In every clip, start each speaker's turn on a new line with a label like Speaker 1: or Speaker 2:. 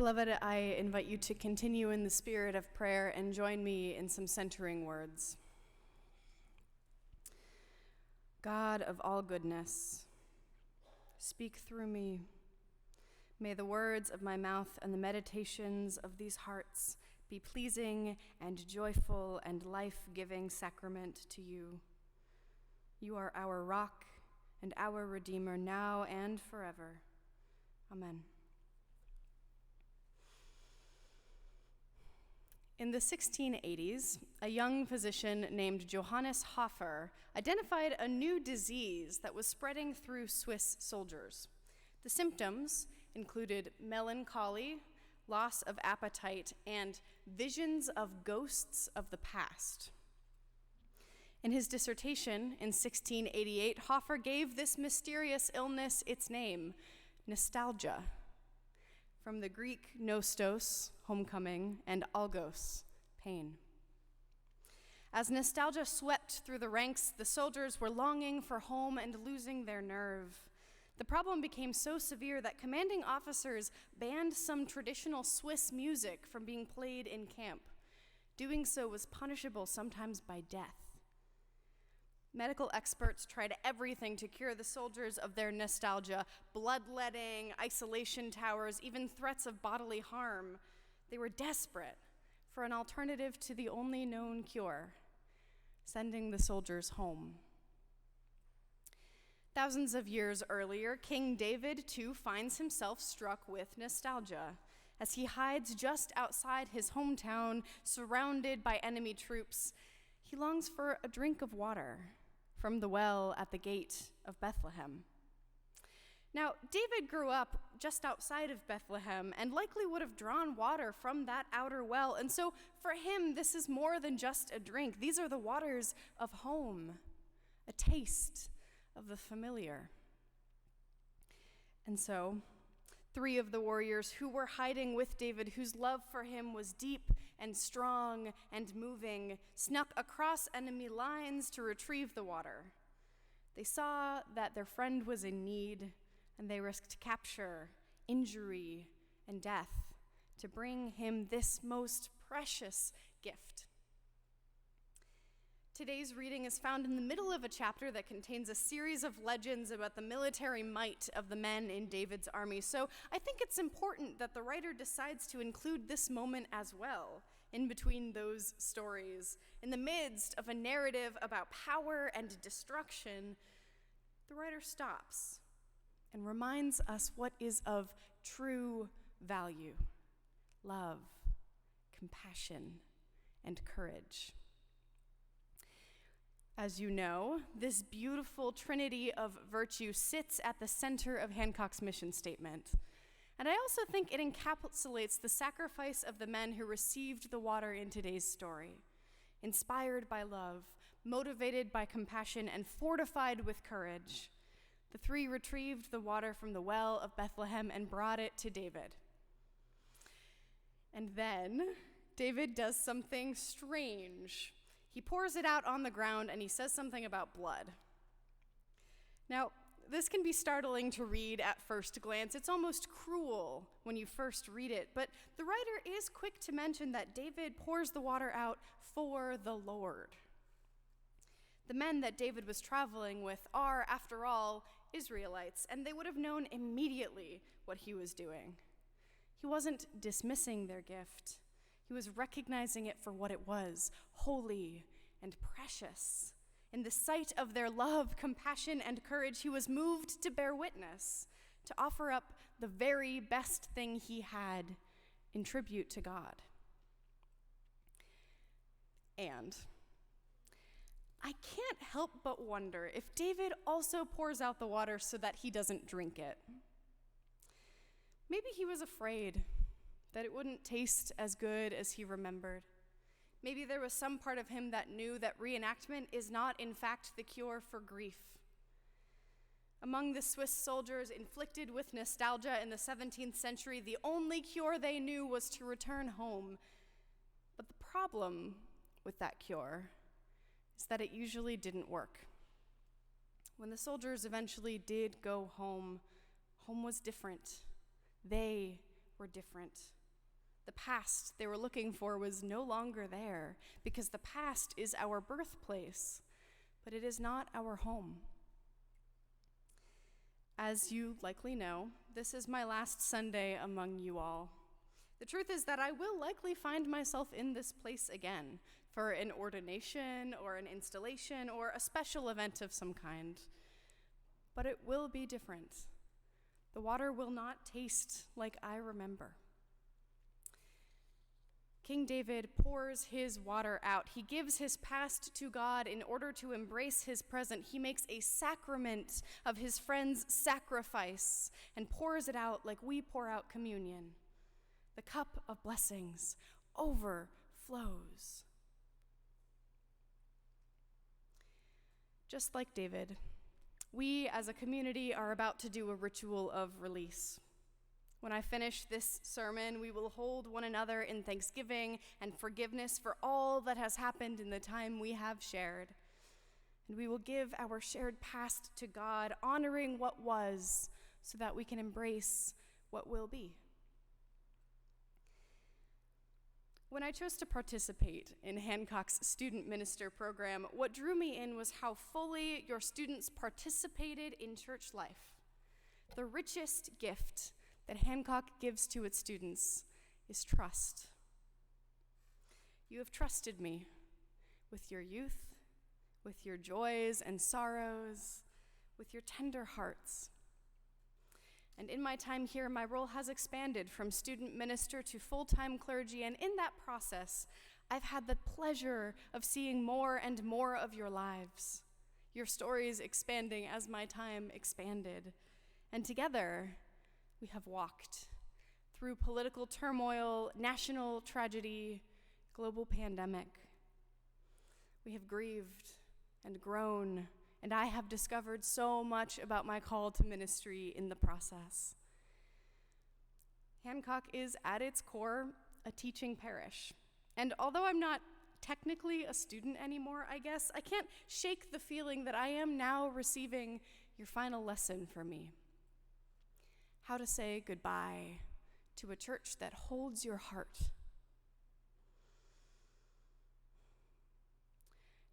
Speaker 1: Beloved, I invite you to continue in the spirit of prayer and join me in some centering words. God of all goodness, speak through me. May the words of my mouth and the meditations of these hearts be pleasing and joyful and life-giving sacrament to you. You are our rock and our Redeemer now and forever. Amen. In the 1680s, a young physician named Johannes Hofer identified a new disease that was spreading through Swiss soldiers. The symptoms included melancholy, loss of appetite, and visions of ghosts of the past. In his dissertation in 1688, Hofer gave this mysterious illness its name, nostalgia, from the Greek nostos, homecoming, and algos, pain. As nostalgia swept through the ranks, the soldiers were longing for home and losing their nerve. The problem became so severe that commanding officers banned some traditional Swiss music from being played in camp. Doing so was punishable, sometimes by death. Medical experts tried everything to cure the soldiers of their nostalgia: bloodletting, isolation towers, even threats of bodily harm. They were desperate for an alternative to the only known cure: sending the soldiers home. Thousands of years earlier, King David too finds himself struck with nostalgia as he hides just outside his hometown, surrounded by enemy troops. He longs for a drink of water from the well at the gate of Bethlehem. Now, David grew up just outside of Bethlehem and likely would have drawn water from that outer well. And so for him, this is more than just a drink. These are the waters of home, a taste of the familiar. And so, three of the warriors who were hiding with David, whose love for him was deep and strong and moving, snuck across enemy lines to retrieve the water. They saw that their friend was in need, and they risked capture, injury, and death to bring him this most precious gift. Today's reading is found in the middle of a chapter that contains a series of legends about the military might of the men in David's army. So I think it's important that the writer decides to include this moment as well, in between those stories. In the midst of a narrative about power and destruction, the writer stops and reminds us what is of true value: love, compassion, and courage. As you know, this beautiful trinity of virtue sits at the center of Hancock's mission statement. And I also think it encapsulates the sacrifice of the men who received the water in today's story. Inspired by love, motivated by compassion, and fortified with courage, the three retrieved the water from the well of Bethlehem and brought it to David. And then David does something strange. He pours it out on the ground and he says something about blood. Now, this can be startling to read at first glance. It's almost cruel when you first read it, but the writer is quick to mention that David pours the water out for the Lord. The men that David was traveling with are, after all, Israelites, and they would have known immediately what he was doing. He wasn't dismissing their gift. He was recognizing it for what it was: holy and precious. In the sight of their love, compassion, and courage, he was moved to bear witness, to offer up the very best thing he had in tribute to God. And I can't help but wonder if David also pours out the water so that he doesn't drink it. Maybe he was afraid that it wouldn't taste as good as he remembered. Maybe there was some part of him that knew that reenactment is not, in fact, the cure for grief. Among the Swiss soldiers inflicted with nostalgia in the 17th century, the only cure they knew was to return home. But the problem with that cure is that it usually didn't work. When the soldiers eventually did go home, home was different. They were different. The past they were looking for was no longer there, because the past is our birthplace, but it is not our home. As you likely know, this is my last Sunday among you all. The truth is that I will likely find myself in this place again for an ordination or an installation or a special event of some kind. But it will be different. The water will not taste like I remember. King David pours his water out. He gives his past to God in order to embrace his present. He makes a sacrament of his friend's sacrifice and pours it out like we pour out communion. The cup of blessings overflows. Just like David, we as a community are about to do a ritual of release. When I finish this sermon, we will hold one another in thanksgiving and forgiveness for all that has happened in the time we have shared. And we will give our shared past to God, honoring what was, so that we can embrace what will be. When I chose to participate in Hancock's student minister program, what drew me in was how fully your students participated in church life. The richest gift that Hancock gives to its students is trust. You have trusted me with your youth, with your joys and sorrows, with your tender hearts. And in my time here, my role has expanded from student minister to full-time clergy, and in that process, I've had the pleasure of seeing more and more of your lives, your stories expanding as my time expanded. And together, we have walked through political turmoil, national tragedy, global pandemic. We have grieved and grown, and I have discovered so much about my call to ministry in the process. Hancock is, at its core, a teaching parish. And although I'm not technically a student anymore, I guess, I can't shake the feeling that I am now receiving your final lesson for me. How to say goodbye to a church that holds your heart.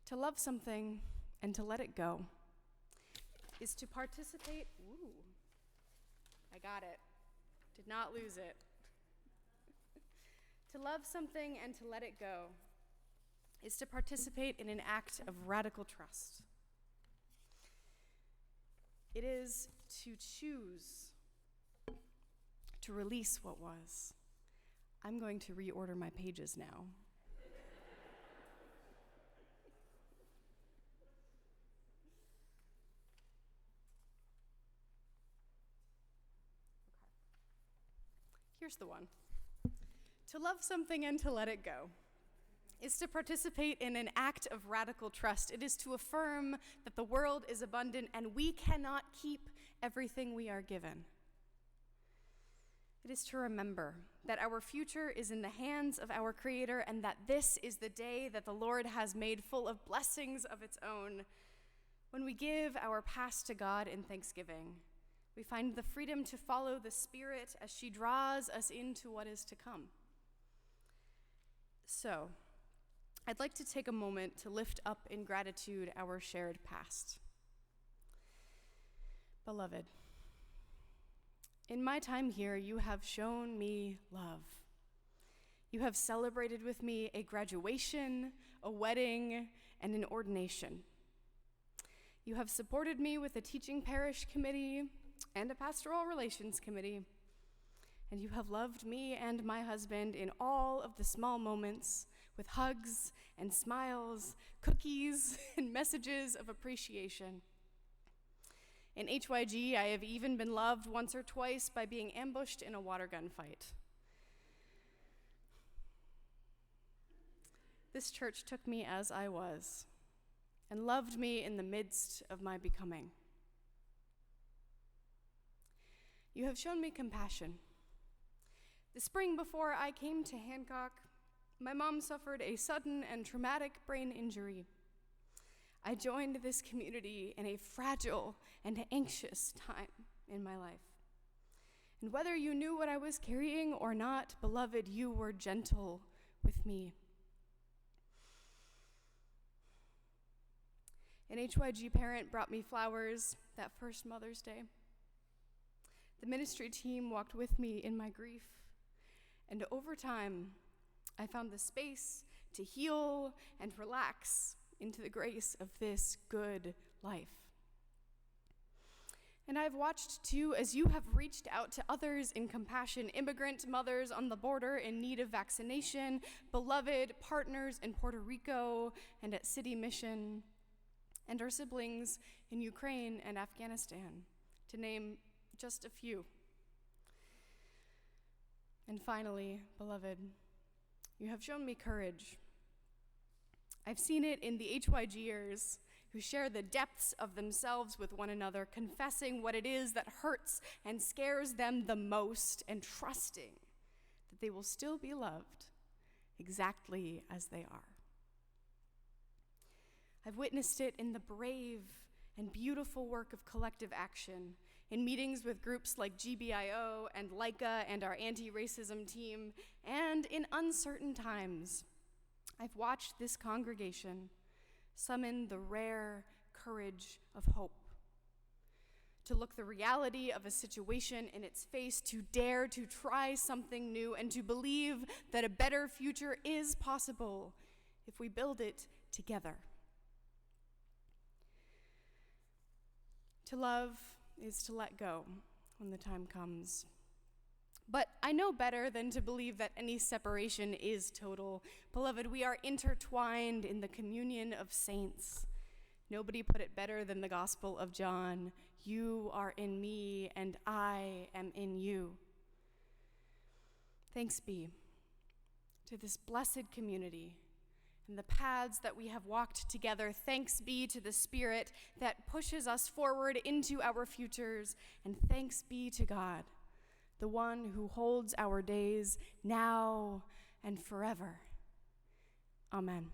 Speaker 1: To love something and to let it go is to participate. Ooh, I got it. Did not lose it. To love something and to let it go is to participate in an act of radical trust. It is to choose to release what was. I'm going to reorder my pages now. Here's the one. To love something and to let it go is to participate in an act of radical trust. It is to affirm that the world is abundant and we cannot keep everything we are given. It is to remember that our future is in the hands of our Creator and that this is the day that the Lord has made full of blessings of its own. When we give our past to God in thanksgiving, we find the freedom to follow the Spirit as she draws us into what is to come. So, I'd like to take a moment to lift up in gratitude our shared past. Beloved, in my time here, you have shown me love. You have celebrated with me a graduation, a wedding, and an ordination. You have supported me with a teaching parish committee and a pastoral relations committee. And you have loved me and my husband in all of the small moments with hugs and smiles, cookies, and messages of appreciation. In HYG, I have even been loved once or twice by being ambushed in a water gun fight. This church took me as I was and loved me in the midst of my becoming. You have shown me compassion. The spring before I came to Hancock, my mom suffered a sudden and traumatic brain injury. I joined this community in a fragile and anxious time in my life. And whether you knew what I was carrying or not, beloved, you were gentle with me. An HYG parent brought me flowers that first Mother's Day. The ministry team walked with me in my grief, and over time, I found the space to heal and relax into the grace of this good life. And I've watched too as you have reached out to others in compassion, immigrant mothers on the border in need of vaccination, beloved partners in Puerto Rico and at City Mission, and our siblings in Ukraine and Afghanistan, to name just a few. And finally, beloved, you have shown me courage. I've seen it in the HYGers who share the depths of themselves with one another, confessing what it is that hurts and scares them the most, and trusting that they will still be loved exactly as they are. I've witnessed it in the brave and beautiful work of collective action, in meetings with groups like GBIO and LICA and our anti-racism team, and in uncertain times, I've watched this congregation summon the rare courage of hope, to look the reality of a situation in its face, to dare to try something new, and to believe that a better future is possible if we build it together. To love is to let go when the time comes. But I know better than to believe that any separation is total. Beloved, we are intertwined in the communion of saints. Nobody put it better than the Gospel of John. You are in me, and I am in you. Thanks be to this blessed community and the paths that we have walked together. Thanks be to the Spirit that pushes us forward into our futures. And thanks be to God, the one who holds our days now and forever. Amen.